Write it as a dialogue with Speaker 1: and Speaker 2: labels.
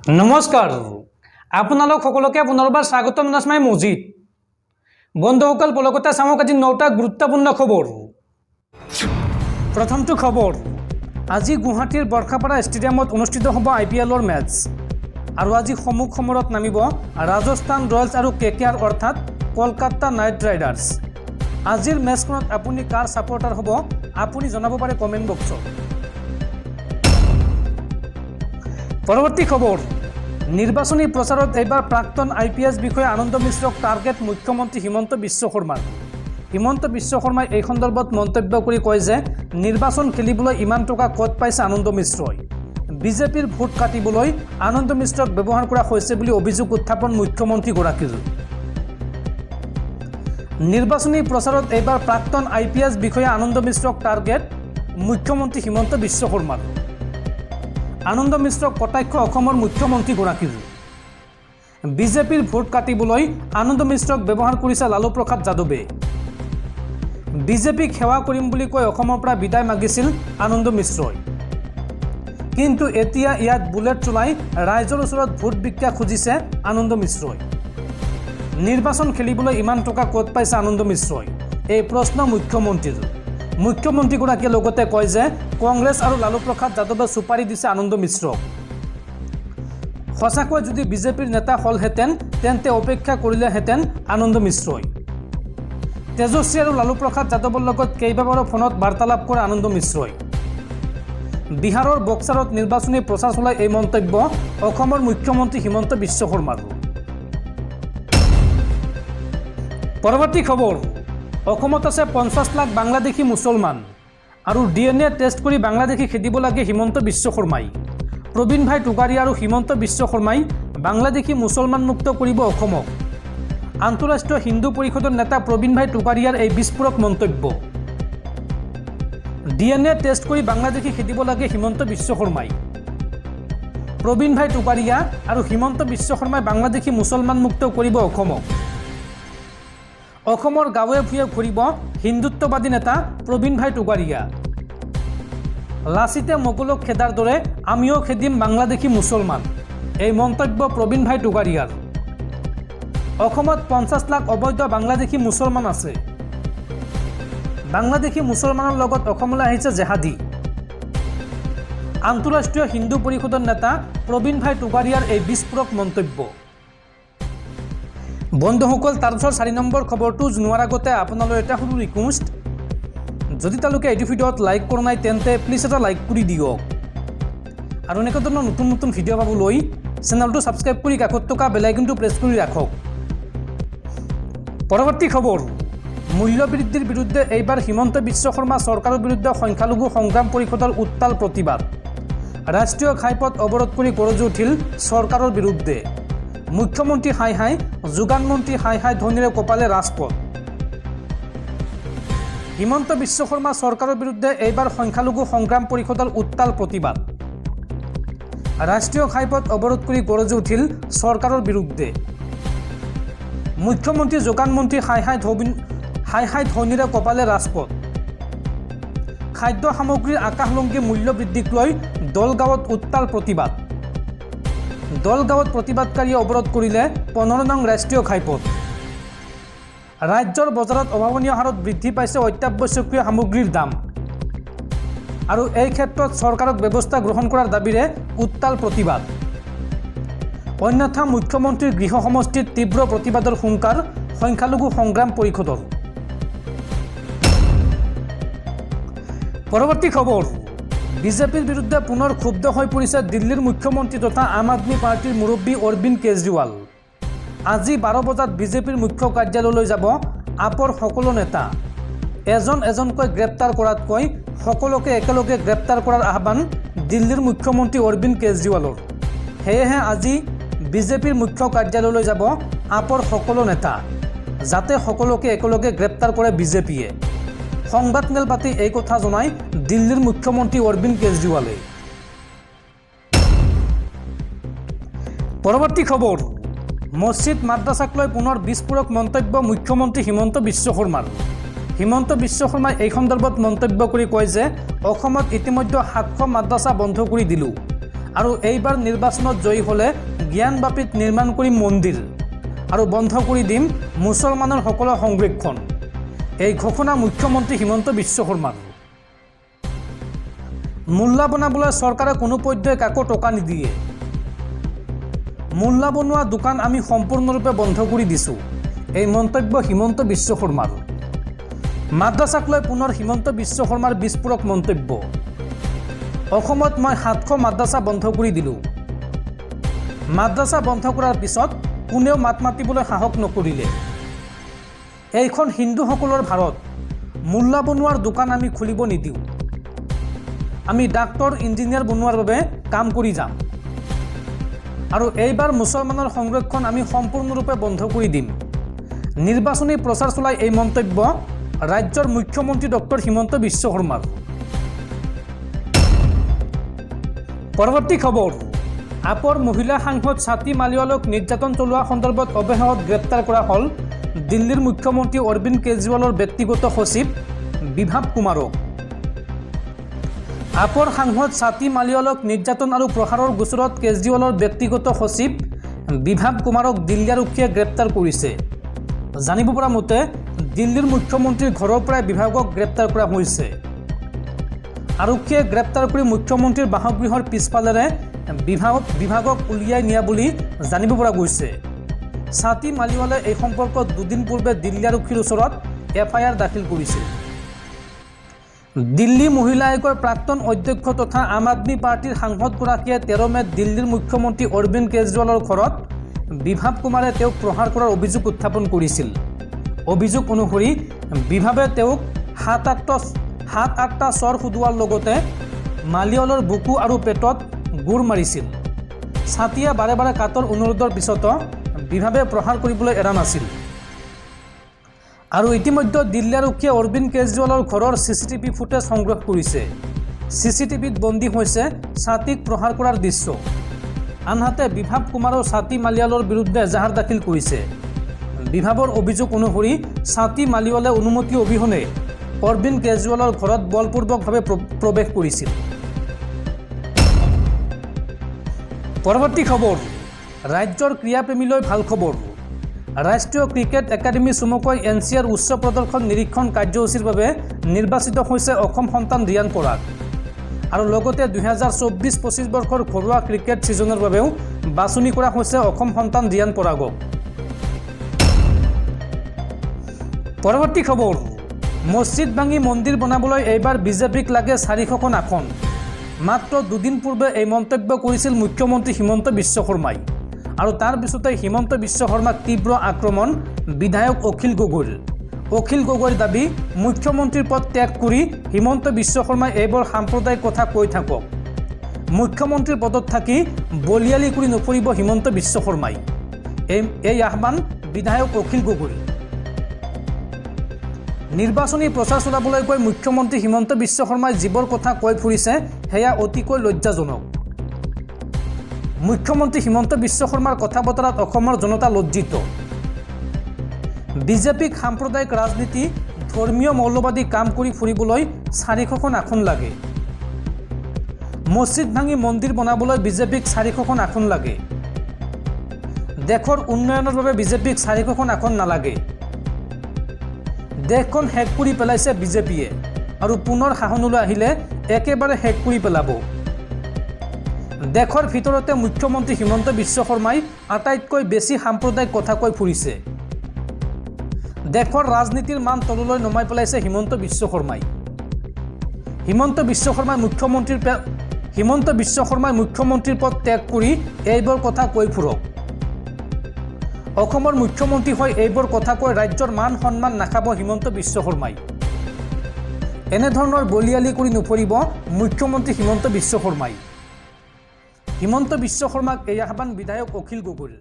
Speaker 1: নমস্কাৰ আপোনালোক সকলোকে পুনৰবাৰ স্বাগতম জনাই মজিদ বন্ধুসকল পলকতে চাওক আজি 9টা গুৰুত্বপূৰ্ণ খবৰ। প্ৰথমটো খবৰ, আজি গুৱাহাটীৰ বৰ্ষাপাৰা ষ্টেডিয়ামত অনুষ্ঠিত হ'ব IPLৰ মেচ আৰু আজি সমুখ সমৰত নামিব ৰাজস্থান ৰয়েলছ আৰু KKR অৰ্থাৎ কলকাতা নাইট ৰাইডাৰ্ছ। আজিৰ মেচখনত আপুনি কাৰ ছাপোৰ্টাৰ হ'ব আপুনি জনাব পাৰে কমেণ্ট বক্সত। পৰৱৰ্তী খবৰ, নিৰ্বাচনী প্ৰচাৰত এইবাৰ প্ৰাক্তন IPS বিষয়া আনন্দ মিশ্ৰক টাৰ্গেট মুখ্যমন্ত্ৰী হিমন্ত বিশ্ব শৰ্মাৰ। হিমন্ত বিশ্ব শৰ্মাই এই সন্দৰ্ভত মন্তব্য কৰি কয় যে নিৰ্বাচন খেলিবলৈ ইমান টকা ক'ত পাইছে আনন্দ মিশ্ৰই। বিজেপিৰ ভোট কাটিবলৈ আনন্দ মিশ্ৰক ব্যৱহাৰ কৰা হৈছে বুলি অভিযোগ উত্থাপন মুখ্যমন্ত্ৰীগৰাকীৰ। নিৰ্বাচনী প্ৰচাৰত এইবাৰ প্ৰাক্তন IPS বিষয়া আনন্দ মিশ্ৰক টাৰ্গেট মুখ্যমন্ত্ৰী হিমন্ত বিশ্ব শৰ্মাৰ। আনন্দ মিশ্ৰক কটাক্ষ অসমৰ মুখ্যমন্ত্ৰীগৰাকীৰ। বিজেপিৰ ভোট কাটিবলৈ আনন্দ মিশ্ৰক ব্যৱহাৰ কৰিছে লালু প্ৰসাদ যাদৱে। বিজেপিক সেৱা কৰিম বুলি কৈ অসমৰ পৰা বিদায় মাগিছিল আনন্দ মিশ্ৰই, কিন্তু এতিয়া ইয়াত বুলেট চলাই ৰাইজৰ ওচৰত ভোট ভিক্ষা খুজিছে আনন্দ মিশ্ৰই। নিৰ্বাচন খেলিবলৈ ইমান টকা ক'ত পাইছে আনন্দ মিশ্ৰই, এই প্ৰশ্ন মুখ্যমন্ত্ৰীৰ। মুখ্যমন্ত্ৰীগৰাকীয়ে লগতে কয় যে কংগ্ৰেছ আৰু লালু প্ৰসাদ যাদৱে চুপাৰি দিছে আনন্দ মিশ্ৰক। সঁচাকৈ যদি বিজেপিৰ নেতা হ'লহেঁতেন তেন্তে অপেক্ষা কৰিলেহেঁতেন আনন্দ মিশ্ৰই। তেজস্বী আৰু লালু প্ৰসাদ যাদৱৰ লগত কেইবাবাৰো ফোনত বাৰ্তালাপ কৰে আনন্দ মিশ্ৰই। বিহাৰৰ বক্সাৰত নিৰ্বাচনী প্ৰচাৰ চলাই এই মন্তব্য অসমৰ মুখ্যমন্ত্ৰী হিমন্ত বিশ্ব শৰ্মাৰ। পৰৱৰ্তী খবৰ, অসমত আছে 50 লাখ বাংলাদেশী মুছলমান আৰু DNA টেষ্ট কৰি বাংলাদেশী খেদিব লাগে হিমন্ত বিশ্ব শৰ্মাই। প্ৰবীণ ভাই টোকাৰিয়া আৰু হিমন্ত বিশ্ব শৰ্মাই বাংলাদেশী মুছলমান মুক্ত কৰিব অসমক। আন্তঃৰাষ্ট্ৰীয় হিন্দু পৰিষদৰ নেতা প্ৰবীণ ভাই টোকাৰিয়াৰ এই বিস্ফোৰক মন্তব্য। DNA টেষ্ট কৰি বাংলাদেশী খেদিব লাগে হিমন্ত বিশ্ব শৰ্মাই। প্ৰবীণ ভাই টোকাৰিয়া আৰু হিমন্ত বিশ্ব শৰ্মাই বাংলাদেশী মুছলমান মুক্ত কৰিব অসমক। অসমৰ গাঁৱে ভূঞে ঘূৰিব হিন্দুত্ববাদী নেতা প্ৰবীণ ভাই টোকাৰিয়া। লাচিতে মোগলক খেদাৰ দৰে আমিও খেদিম বাংলাদেশী মুছলমান, এই মন্তব্য প্ৰবীণ ভাই টোকাৰিয়াৰ। অসমত 50 লাখ অবৈধ বাংলাদেশী মুছলমান আছে। বাংলাদেশী মুছলমানৰ লগত অসমলৈ আহিছে জেহাদী। আন্তঃৰাষ্ট্ৰীয় হিন্দু পৰিষদৰ নেতা প্ৰবীণ ভাই টোকাৰিয়াৰ এই বিস্ফোৰক মন্তব্য। বন্ধুসকল, তাৰপিছত 4 নম্বৰ খবৰটো জনোৱাৰ আগতে আপোনালৈ এটা সৰু ৰিকুৱেষ্ট, যদি তেওঁলোকে এইটো ভিডিঅ'ত লাইক কৰা নাই তেন্তে প্লিজ এটা লাইক কৰি দিয়ক আৰু এনেকুৱা ধৰণৰ নতুন নতুন ভিডিঅ' পাবলৈ চেনেলটো ছাবস্ক্ৰাইব কৰি কাষত থকা বেল আইকনটো প্ৰেছ কৰি ৰাখক। পৰৱৰ্তী খবৰ, মূল্য বৃদ্ধিৰ বিৰুদ্ধে এইবাৰ হিমন্ত বিশ্ব শৰ্মা চৰকাৰৰ বিৰুদ্ধে সংখ্যালঘু সংগ্ৰাম পৰিষদৰ উত্তাল প্ৰতিবাদ। ৰাষ্ট্ৰীয় ঘাইপথ অৱৰোধ কৰি গৰজি উঠিল চৰকাৰৰ বিৰুদ্ধে। মুখ্যমন্ত্ৰী হাই হাই, যোগান মন্ত্ৰী হাই হাই ধ্বনিৰে কঁপালে ৰাজপথ। হিমন্ত বিশ্ব শৰ্মা চৰকাৰৰ বিৰুদ্ধে এইবাৰ সংখ্যালঘু সংগ্ৰাম পৰিষদৰ উত্তাল প্ৰতিবাদ। ৰাষ্ট্ৰীয় ঘাইপথ অৱৰোধ কৰি গৰজি উঠিল চৰকাৰৰ বিৰুদ্ধে। মুখ্যমন্ত্ৰী যোগান মন্ত্ৰী হাই হাই ধ্বনিৰে কঁপালে ৰাজপথ। খাদ্য সামগ্ৰীৰ আকাশলংঘী মূল্য বৃদ্ধিক লৈ দলগাঁৱত উত্তাল প্ৰতিবাদ। দলগাঁৱত প্ৰতিবাদকাৰীয়ে অৱৰোধ কৰিলে 15 নং ৰাষ্ট্ৰীয় ঘাইপথ। ৰাজ্যৰ বজাৰত অভাৱনীয় হাৰত বৃদ্ধি পাইছে অত্যাৱশ্যকীয় সামগ্ৰীৰ দাম আৰু এই ক্ষেত্ৰত চৰকাৰক ব্যৱস্থা গ্ৰহণ কৰাৰ দাবীৰে উত্তাল প্ৰতিবাদ। অন্যথা মুখ্যমন্ত্ৰীৰ গৃহ সমষ্টিত তীব্ৰ প্ৰতিবাদৰ হুংকাৰ সংখ্যালঘু সংগ্ৰাম পৰিষদৰ। পৰৱৰ্তী খবৰ, বিজেপিৰ বিৰুদ্ধে পুনৰ ক্ষুব্ধ হৈ পৰিছে দিল্লীৰ মুখ্যমন্ত্ৰী তথা আম আদমি পাৰ্টিৰ মুৰব্বী অৰবিন্দ কেজৰিৱাল। আজি 12 বজাত বিজেপিৰ মুখ্য কাৰ্যালয়লৈ যাব আপৰ সকলো নেতা। এজন এজনকৈ গ্ৰেপ্তাৰ কৰাতকৈ সকলোকে একেলগে গ্ৰেপ্তাৰ কৰাৰ আহ্বান দিল্লীৰ মুখ্যমন্ত্ৰী অৰবিন্দ কেজৰিৱালৰ। সেয়েহে আজি বিজেপিৰ মুখ্য কাৰ্যালয়লৈ যাব আপৰ সকলো নেতা, যাতে সকলোকে একেলগে গ্ৰেপ্তাৰ কৰে বিজেপিয়ে। সংবাদমেল পাতি এই কথা জনায় দিল্লীৰ মুখ্যমন্ত্ৰী অৰবিন্দ কেজৰিৱালে। পৰৱৰ্তী খবৰ, মছজিদ মাদ্ৰাছাক লৈ পুনৰ বিস্ফোৰক মন্তব্য মুখ্যমন্ত্ৰী হিমন্ত বিশ্ব শৰ্মাৰ। হিমন্ত বিশ্ব শৰ্মাই এই সন্দৰ্ভত মন্তব্য কৰি কয় যে অসমত ইতিমধ্যে 700 মাদ্ৰাছা বন্ধ কৰি দিলোঁ আৰু এইবাৰ নিৰ্বাচনত জয়ী হ'লে জ্ঞানবাপীত নিৰ্মাণ কৰিম মন্দিৰ আৰু বন্ধ কৰি দিম মুছলমানৰ সকলো সংৰক্ষণ। এই ঘোষণা মুখ্যমন্ত্ৰী হিমন্ত বিশ্ব শৰ্মাৰ। মোল্লা বনাবলৈ চৰকাৰে কোনো পধ্যই কাকো টকা নিদিয়ে। মোল্লা বনোৱা দোকান আমি সম্পূৰ্ণৰূপে বন্ধ কৰি দিছোঁ, এই মন্তব্য হিমন্ত বিশ্ব শৰ্মাৰ। মাদ্ৰাছাক লৈ পুনৰ হিমন্ত বিশ্ব শৰ্মাৰ বিস্ফোৰক মন্তব্য। অসমত মই 700 মাদ্ৰাছা বন্ধ কৰি দিলোঁ। মাদ্ৰাছা বন্ধ কৰাৰ পিছত কোনেও মাত মাতিবলৈ সাহস নকৰিলে। এইখন হিন্দুসকলৰ ভাৰত, মোল্লা বনোৱাৰ দোকান আমি খুলিব নিদিওঁ। আমি ডাক্তৰ ইঞ্জিনিয়াৰ বনোৱাৰ বাবে কাম কৰি যাম আৰু এইবাৰ মুছলমানৰ সংৰক্ষণ আমি সম্পূৰ্ণৰূপে বন্ধ কৰি দিম। নিৰ্বাচনী প্ৰচাৰ চলাই এই মন্তব্য ৰাজ্যৰ মুখ্যমন্ত্ৰী ডক্টৰ হিমন্ত বিশ্ব শৰ্মাৰ। পৰৱৰ্তী খবৰ, আপৰ মহিলা সাংসদ স্বাতী মালিৱালক নিৰ্যাতন চলোৱা সন্দৰ্ভত অৱশেষত গ্ৰেপ্তাৰ কৰা হ'ল দিল্লীৰ মুখ্যমন্ত্ৰী অৰবিন্দ কেজৰিৱালৰ ব্যক্তিগত সচিব বিভাৱ কুমাৰক। আপৰ সাংসদ স্বাতী মালিৱালক নিৰ্যাতন আৰু প্ৰহাৰৰ গোচৰত কেজৰিৱালৰ ব্যক্তিগত সচিব বিভাৱ কুমাৰক দিল্লী আৰক্ষীয়ে গ্ৰেপ্তাৰ কৰিছে। জানিব পৰা মতে দিল্লীৰ মুখ্যমন্ত্ৰীৰ ঘৰৰ পৰাই বিভাগক গ্ৰেপ্তাৰ কৰা হৈছে। আৰক্ষীয়ে গ্ৰেপ্তাৰ কৰি মুখ্যমন্ত্ৰীৰ বাসগৃহৰ পিছফালেৰে বিভাগক উলিয়াই নিয়া বুলি জানিব পৰা গৈছে। স্বাতী মালিৱালে এই সম্পৰ্কত দুদিন পূৰ্বে দিল্লী আৰক্ষীৰ ওচৰত FIR দাখিল কৰিছিল। দিল্লী মহিলা আয়োগৰ প্ৰাক্তন অধ্যক্ষ তথা আম আদমি পাৰ্টিৰ সাংসদগৰাকীয়ে 13 মেত দিল্লীৰ মুখ্যমন্ত্ৰী অৰবিন্দ কেজৰিৱালৰ ঘৰত বিভাৱ কুমাৰে তেওঁক প্ৰহাৰ কৰাৰ অভিযোগ উত্থাপন কৰিছিল। অভিযোগ অনুসৰি বিভাৱে তেওঁক 7-8টা চৰ সোধোৱাৰ লগতে মালিৱালৰ বুকু আৰু পেটত গোৰ মাৰিছিল। ছাতিয়ে বাৰে বাৰে কাটৰ অনুৰোধৰ পিছতো বিভাৱে প্ৰহাৰ কৰিবলৈ এৰা নাছিল। আৰু ইতিমধ্যে দিল্লী আৰক্ষীয়ে অৰবিন্দ কেজৰিৱালৰ ঘৰৰ CCTV ফুটেজ সংগ্ৰহ কৰিছে। CCTVত বন্দী হৈছে ছাতিক প্ৰহাৰ কৰাৰ দৃশ্য। আনহাতে বিভাৱ কুমাৰেও স্বাতী মালিৱালৰ বিৰুদ্ধে এজাহাৰ দাখিল কৰিছে। বিভাৱৰ অভিযোগ অনুসৰি স্বাতী মালিৱালে অনুমতি অবিহনে অৰবিন্দ কেজৰিৱালৰ ঘৰত বলপূৰ্বকভাৱে প্ৰৱেশ কৰিছিল। পৰৱৰ্তী খবৰ, ৰাজ্যৰ ক্ৰীড়াপ্ৰেমীলৈ ভাল খবৰ। ৰাষ্ট্ৰীয় ক্ৰিকেট একাডেমী চমুকৈ NCR উচ্চ প্ৰদৰ্শন নিৰীক্ষণ কাৰ্যসূচীৰ বাবে নিৰ্বাচিত হৈছে অসম সন্তান ৰিয়ান পৰাগ আৰু লগতে 2024-25 বৰ্ষৰ ঘৰুৱা ক্ৰিকেট ছিজনৰ বাবেও বাছনি কৰা হৈছে অসম সন্তান ৰিয়ান পৰাগক। পৰৱৰ্তী খবৰ, মছজিদ ভাঙি মন্দিৰ বনাবলৈ এইবাৰ বিজেপিক লাগে 400খন আসন। মাত্ৰ দুদিন পূৰ্বে এই মন্তব্য কৰিছিল মুখ্যমন্ত্ৰী হিমন্ত বিশ্ব শৰ্মাই আৰু তাৰ পিছতে হিমন্ত বিশ্ব শৰ্মাক তীব্ৰ আক্ৰমণ বিধায়ক অখিল গগৈৰ। অখিল গগৈৰ দাবী, মুখ্যমন্ত্ৰীৰ পদ ত্যাগ কৰি হিমন্ত বিশ্ব শৰ্মাই এইবোৰ সাম্প্ৰদায়িক কথা কৈ থাকক। মুখ্যমন্ত্ৰীৰ পদত থাকি বলিয়ালি কৰি নফৰিব হিমন্ত বিশ্ব শৰ্মাই। এই আহ্বান বিধায়ক অখিল গগৈৰ। নিৰ্বাচনী প্ৰচাৰ চলাবলৈ গৈ মুখ্যমন্ত্ৰী হিমন্ত বিশ্ব শৰ্মাই যিবোৰ কথা কৈ ফুৰিছে সেয়া অতিকৈ লজ্জাজনক। মুখ্যমন্ত্ৰী হিমন্ত বিশ্ব শৰ্মাৰ কথা বতৰাত অসমৰ জনতা লজ্জিত। বিজেপিক সাম্প্ৰদায়িক ৰাজনীতি, ধৰ্মীয় মৌলবাদী কাম কৰি ফুৰিবলৈ 400খন আসন লাগে। মছজিদ ভাঙি মন্দিৰ বনাবলৈ বিজেপিক 400খন আসন লাগে। দেশৰ উন্নয়নৰ বাবে বিজেপিক 400খন আসন নালাগে। দেশখন শেষ কৰি পেলাইছে বিজেপিয়ে আৰু পুনৰ শাসনলৈ আহিলে একেবাৰে শেষ কৰি পেলাব। দেশৰ ভিতৰতে মুখ্যমন্ত্ৰী হিমন্ত বিশ্ব শৰ্মাই আটাইতকৈ বেছি সাম্প্ৰদায়িক কথা কৈ ফুৰিছে। দেশৰ ৰাজনীতিৰ মান তললৈ নমাই পেলাইছে হিমন্ত বিশ্ব শৰ্মাই। হিমন্ত বিশ্ব শৰ্মাই মুখ্যমন্ত্ৰীৰ পদ ত্যাগ কৰি এইবোৰ কথা কৈ ফুৰক। অসমৰ মুখ্যমন্ত্ৰী হৈ এইবোৰ কথা কৈ ৰাজ্যৰ মান সন্মান নাখাব হিমন্ত বিশ্ব শৰ্মাই। এনেধৰণৰ বলিয়ালি কৰি নফৰিব মুখ্যমন্ত্ৰী হিমন্ত বিশ্ব শৰ্মাই। হিমন্ত বিশ্ব শৰ্মাক এই আহ্বান বিধায়ক অখিল গগৈৰ।